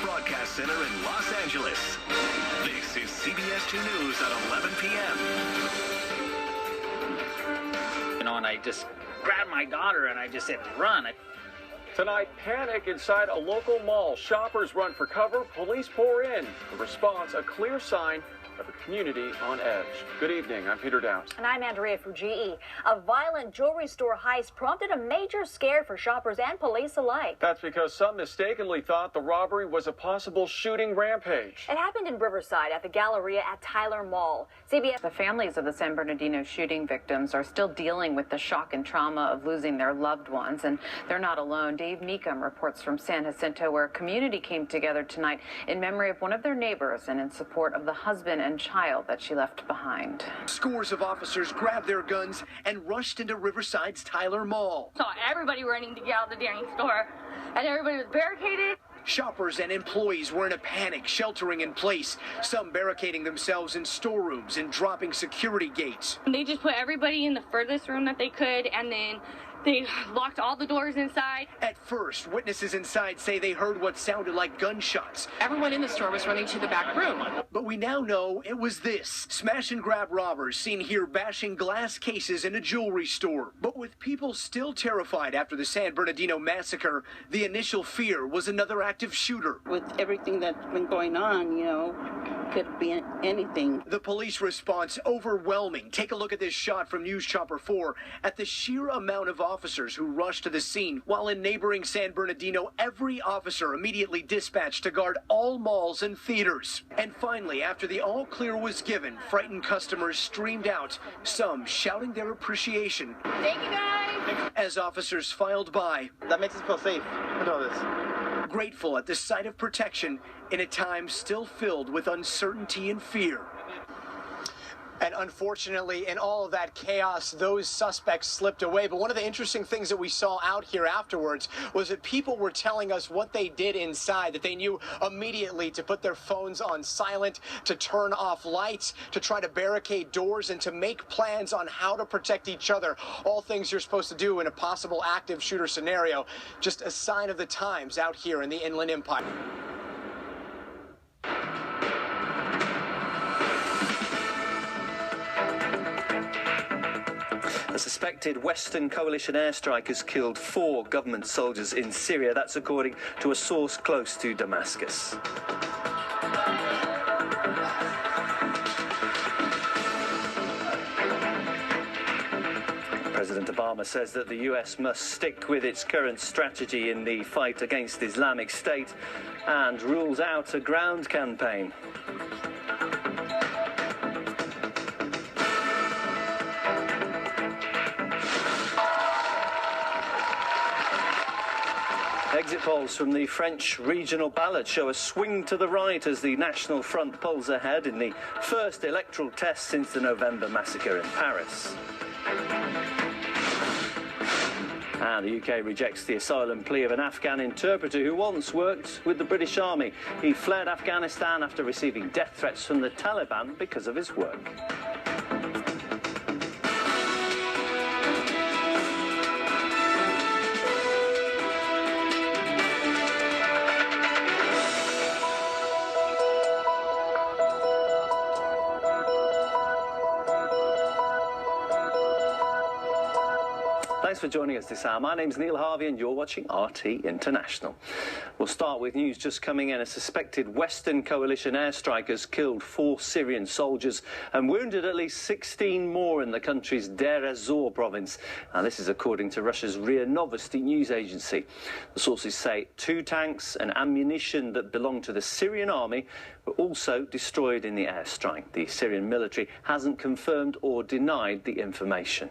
Broadcast Center in Los Angeles. This is CBS 2 News at 11 p.m. And I just grabbed my daughter and I just said, run. Tonight, panic inside a local mall. Shoppers run for cover. Police pour in. The response, a clear sign of a community on edge. Good evening. I'm Peter Downs. And I'm Andrea Fujii. A violent jewelry store heist prompted a major scare for shoppers and police alike. That's because some mistakenly thought the robbery was a possible shooting rampage. It happened in Riverside at the Galleria at Tyler Mall. CBS. The families of the San Bernardino shooting victims are still dealing with the shock and trauma of losing their loved ones, and they're not alone. Dave Meekum reports from San Jacinto, where a community came together tonight in memory of one of their neighbors and in support of the husband and child that she left behind. Scores of officers grabbed their guns and rushed into Riverside's Tyler Mall. Saw everybody running to get out of the dang store, and everybody was barricaded. Shoppers and employees were in a panic, sheltering in place, some barricading themselves in storerooms and dropping security gates. They just put everybody in the furthest room that they could, and then they locked all the doors inside. At first, witnesses inside say they heard what sounded like gunshots. Everyone in the store was running to the back room. But we now know it was this. Smash and grab robbers seen here bashing glass cases in a jewelry store. But with people still terrified after the San Bernardino massacre, the initial fear was another active shooter. With everything that's been going on, could be anything. The police response overwhelming. Take a look at this shot from News Chopper 4 at the sheer amount of officers who rushed to the scene. While in neighboring San Bernardino, every officer immediately dispatched to guard all malls and theaters. And finally, after the all clear was given, frightened customers streamed out, some shouting their appreciation. Thank you, guys. As officers filed by. That makes us feel safe with all this. Grateful at the sight of protection in a time still filled with uncertainty and fear. And unfortunately, in all of that chaos, those suspects slipped away. But one of the interesting things that we saw out here afterwards was that people were telling us what they did inside, that they knew immediately to put their phones on silent, to turn off lights, to try to barricade doors, and to make plans on how to protect each other. All things you're supposed to do in a possible active shooter scenario. Just a sign of the times out here in the Inland Empire. A suspected Western coalition airstrike has killed 4 government soldiers in Syria. That's according to a source close to Damascus. President Obama says that the U.S. must stick with its current strategy in the fight against Islamic State and rules out a ground campaign. Exit polls from the French regional ballot show a swing to the right as the National Front pulls ahead in the first electoral test since the November massacre in Paris. And the UK rejects the asylum plea of an Afghan interpreter who once worked with the British Army. He fled Afghanistan after receiving death threats from the Taliban because of his work. Thanks for joining us this hour. My name's Neil Harvey and you're watching RT International. We'll start with news just coming in. A suspected Western coalition airstrike has killed 4 Syrian soldiers and wounded at least 16 more in the country's Deir ez-Zor province. Now, this is according to Russia's RIA Novosti news agency. The sources say 2 tanks and ammunition that belonged to the Syrian army were also destroyed in the airstrike. The Syrian military hasn't confirmed or denied the information.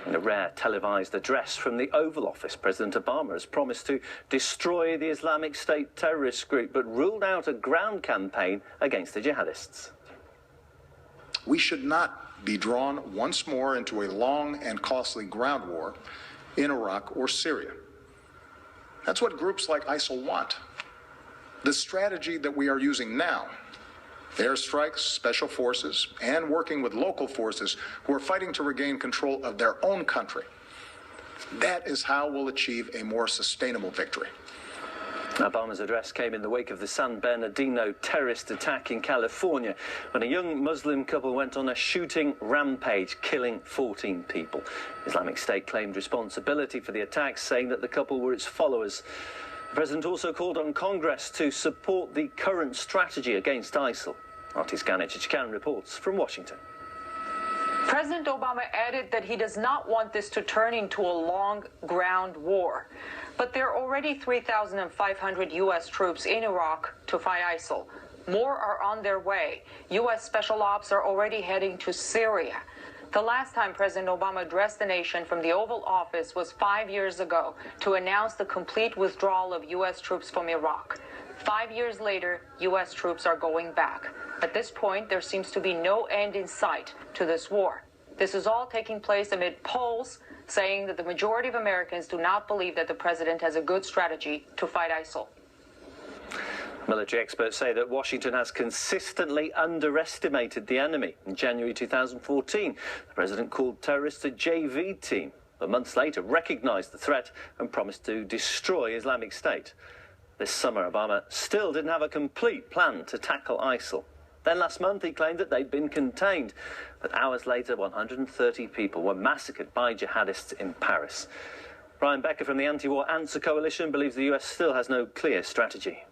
In a rare televised address from the Oval Office, President Obama has promised to destroy the Islamic State terrorist group, but ruled out a ground campaign against the jihadists. We should not be drawn once more into a long and costly ground war in Iraq or Syria. That's what groups like ISIL want. The strategy that we are using now airstrikes, special forces, and working with local forces who are fighting to regain control of their own country. That is how we'll achieve a more sustainable victory. Obama's address came in the wake of the San Bernardino terrorist attack in California, when a young Muslim couple went on a shooting rampage, killing 14 people. Islamic State claimed responsibility for the attacks, saying that the couple were its followers. The president also called on Congress to support the current strategy against ISIL. Artist Gannett Chichkan reports from Washington. President Obama added that he does not want this to turn into a long ground war. But there are already 3,500 U.S. troops in Iraq to fight ISIL. More are on their way. U.S. special ops are already heading to Syria. The last time President Obama addressed the nation from the Oval Office was 5 years ago to announce the complete withdrawal of U.S. troops from Iraq. 5 years later, U.S. troops are going back. At this point, there seems to be no end in sight to this war. This is all taking place amid polls saying that the majority of Americans do not believe that the president has a good strategy to fight ISIL. Military experts say that Washington has consistently underestimated the enemy. In January 2014, the president called terrorists a JV team, but months later recognized the threat and promised to destroy Islamic State. This summer, Obama still didn't have a complete plan to tackle ISIL. Then last month, he claimed that they'd been contained. But hours later, 130 people were massacred by jihadists in Paris. Brian Becker from the Anti-War Answer Coalition believes the US still has no clear strategy.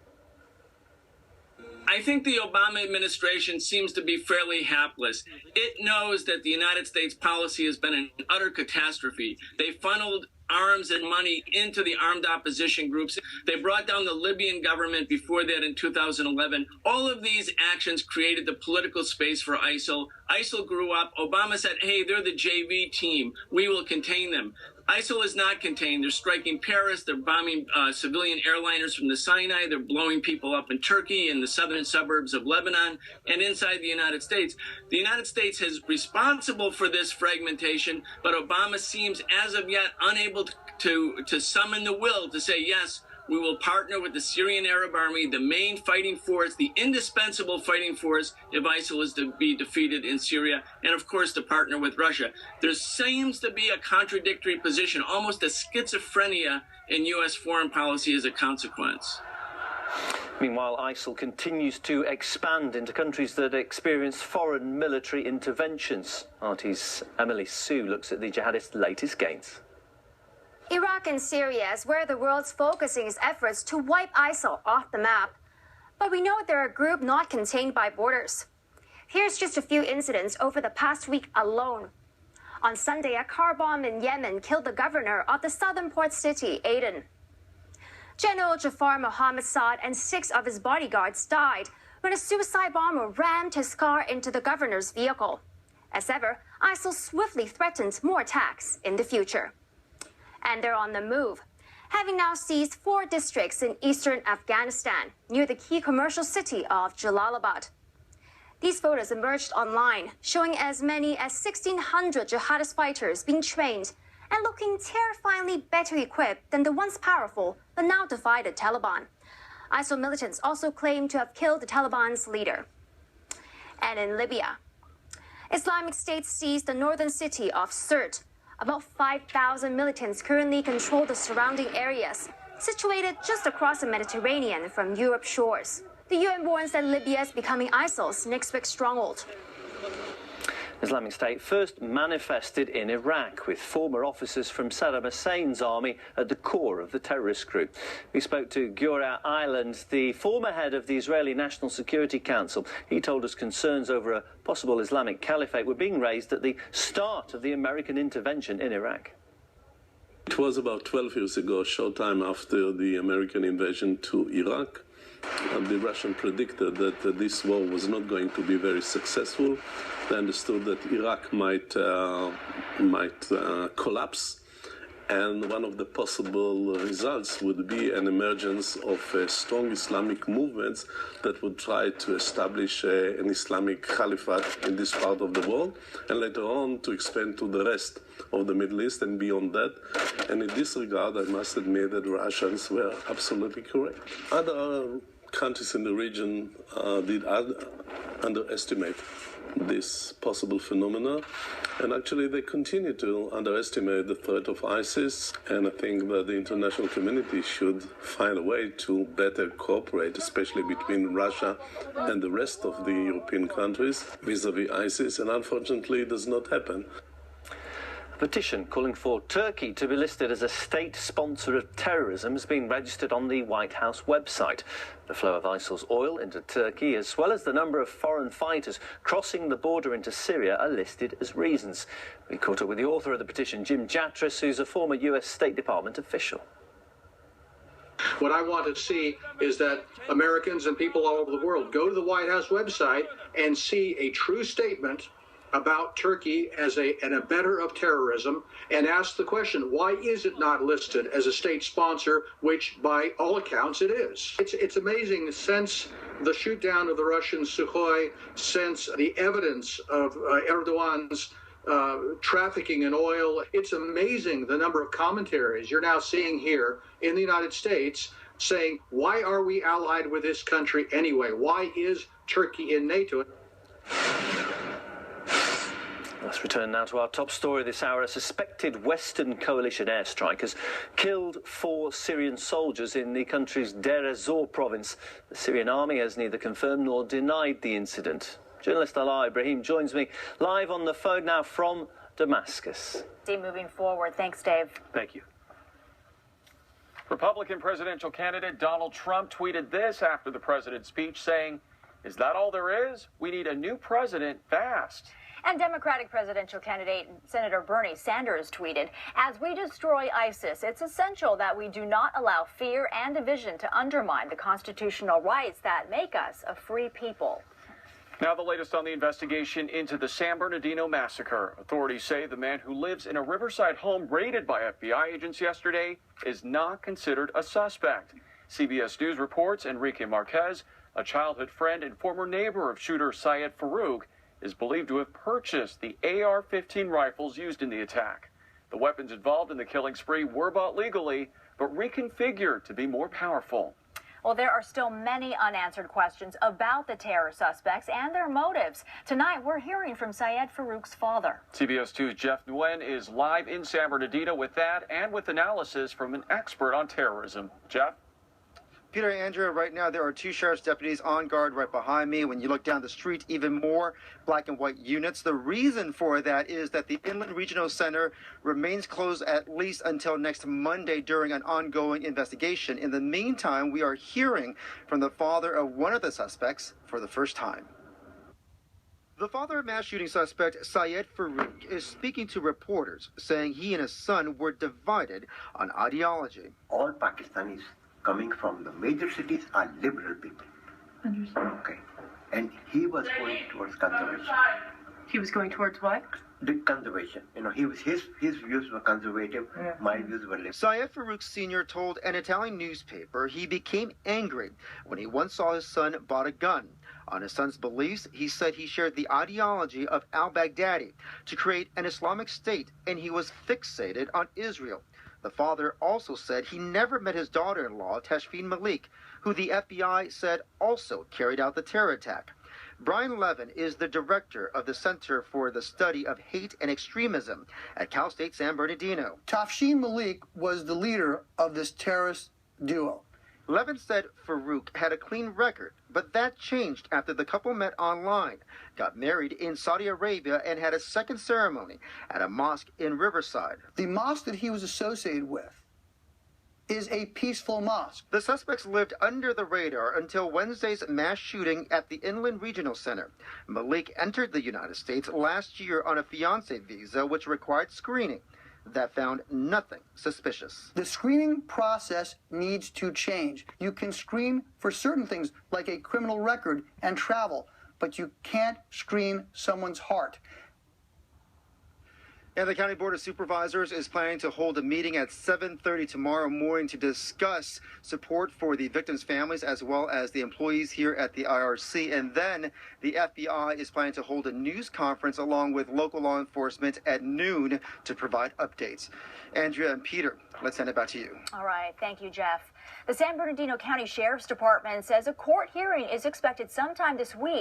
I think the Obama administration seems to be fairly hapless. It knows that the United States policy has been an utter catastrophe. They funneled arms and money into the armed opposition groups. They brought down the Libyan government before that in 2011. All of these actions created the political space for ISIL. ISIL grew up. Obama said, hey, they're the JV team. We will contain them. ISIL is not contained. They're striking Paris. They're bombing civilian airliners from the Sinai. They're blowing people up in Turkey, in the southern suburbs of Lebanon, and inside the United States. The United States is responsible for this fragmentation, but Obama seems, as of yet, unable to summon the will to say, yes, we will partner with the Syrian Arab Army, the main fighting force, the indispensable fighting force if ISIL is to be defeated in Syria, and of course to partner with Russia. There seems to be a contradictory position, almost a schizophrenia in U.S. foreign policy as a consequence. Meanwhile, ISIL continues to expand into countries that experience foreign military interventions. RT's Emily Sue looks at the jihadists' latest gains. Iraq and Syria is where the world's focusing its efforts to wipe ISIL off the map. But we know they're a group not contained by borders. Here's just a few incidents over the past week alone. On Sunday, a car bomb in Yemen killed the governor of the southern port city, Aden. General Jafar Mohammed Saad and 6 of his bodyguards died when a suicide bomber rammed his car into the governor's vehicle. As ever, ISIL swiftly threatened more attacks in the future. And they're on the move, having now seized 4 districts in eastern Afghanistan, near the key commercial city of Jalalabad. These photos emerged online, showing as many as 1,600 jihadist fighters being trained and looking terrifyingly better equipped than the once powerful but now divided Taliban. ISIL militants also claim to have killed the Taliban's leader. And in Libya, Islamic State seized the northern city of Sirte. About 5,000 militants currently control the surrounding areas, situated just across the Mediterranean from Europe's shores. The UN warns that Libya is becoming ISIL's next big stronghold. Islamic State first manifested in Iraq, with former officers from Saddam Hussein's army at the core of the terrorist group. We spoke to Galleria Ireland, the former head of the Israeli National Security Council. He told us concerns over a possible Islamic caliphate were being raised at the start of the American intervention in Iraq. It was about 12 years ago, a short time after the American invasion to Iraq. The Russians predicted that this war was not going to be very successful. They understood that Iraq might collapse, and one of the possible results would be an emergence of strong Islamic movements that would try to establish an Islamic caliphate in this part of the world, and later on to expand to the rest of the Middle East and beyond that. And in this regard, I must admit that the Russians were absolutely correct. Other countries in the region did underestimate this possible phenomena, and actually they continue to underestimate the threat of ISIS, and I think that the international community should find a way to better cooperate, especially between Russia and the rest of the European countries vis-à-vis ISIS, and unfortunately it does not happen. A petition calling for Turkey to be listed as a state sponsor of terrorism has been registered on the White House website. The flow of ISIL's oil into Turkey, as well as the number of foreign fighters crossing the border into Syria, are listed as reasons. We caught up with the author of the petition, Jim Jatras, who's a former US State Department official. What I want to see is that Americans and people all over the world go to the White House website and see a true statement about Turkey as an abettor of terrorism, and ask the question, why is it not listed as a state sponsor, which by all accounts it is? It's amazing, since the shoot down of the Russian Sukhoi, since the evidence of Erdogan's trafficking in oil, it's amazing the number of commentaries you're now seeing here in the United States saying, why are we allied with this country anyway? Why is Turkey in NATO? Let's return now to our top story this hour. A suspected Western coalition airstrike has killed 4 Syrian soldiers in the country's Deir ez-Zor province. The Syrian army has neither confirmed nor denied the incident. Journalist Alaa Ibrahim joins me live on the phone now from Damascus. Moving forward. Thanks, Dave. Thank you. Republican presidential candidate Donald Trump tweeted this after the president's speech, saying, "Is that all there is? We need a new president fast." And Democratic presidential candidate Senator Bernie Sanders tweeted, "As we destroy ISIS, it's essential that we do not allow fear and division to undermine the constitutional rights that make us a free people." Now the latest on the investigation into the San Bernardino massacre. Authorities say the man who lives in a Riverside home raided by FBI agents yesterday is not considered a suspect. CBS News reports Enrique Marquez, a childhood friend and former neighbor of shooter Syed Farouk, is believed to have purchased the AR-15 rifles used in the attack. The weapons involved in the killing spree were bought legally, but reconfigured to be more powerful. Well, there are still many unanswered questions about the terror suspects and their motives. Tonight, we're hearing from Syed Farouk's father. CBS 2's Jeff Nguyen is live in San Bernardino with that and with analysis from an expert on terrorism. Jeff? Peter, Andrew, right now there are 2 sheriff's deputies on guard right behind me. When you look down the street, even more black and white units. The reason for that is that the Inland Regional Center remains closed at least until next Monday during an ongoing investigation. In the meantime, we are hearing from the father of one of the suspects for the first time. The father of mass shooting suspect Syed Farouk is speaking to reporters, saying he and his son were divided on ideology. All Pakistanis coming from the major cities are liberal people. Understand. Okay. And he was going towards conservation. He was going towards what? The conservation. You know, his views were conservative, my views were liberal. Syed Farouk Sr. told an Italian newspaper he became angry when he once saw his son bought a gun. On his son's beliefs, he said he shared the ideology of al-Baghdadi to create an Islamic state, and he was fixated on Israel. The father also said he never met his daughter-in-law, Tashfeen Malik, who the FBI said also carried out the terror attack. Brian Levin is the director of the Center for the Study of Hate and Extremism at Cal State San Bernardino. Tashfeen Malik was the leader of this terrorist duo. Levin said Farouk had a clean record, but that changed after the couple met online, got married in Saudi Arabia, and had a second ceremony at a mosque in Riverside. The mosque that he was associated with is a peaceful mosque. The suspects lived under the radar until Wednesday's mass shooting at the Inland Regional Center. Malik entered the United States last year on a fiancé visa, which required screening. That found nothing suspicious. The screening process needs to change. You can screen for certain things like a criminal record and travel, but you can't screen someone's heart. And the County Board of Supervisors is planning to hold a meeting at 7:30 tomorrow morning to discuss support for the victims' families as well as the employees here at the IRC. And then the FBI is planning to hold a news conference along with local law enforcement at noon to provide updates. Andrea and Peter, let's send it back to you. All right. Thank you, Jeff. The San Bernardino County Sheriff's Department says a court hearing is expected sometime this week.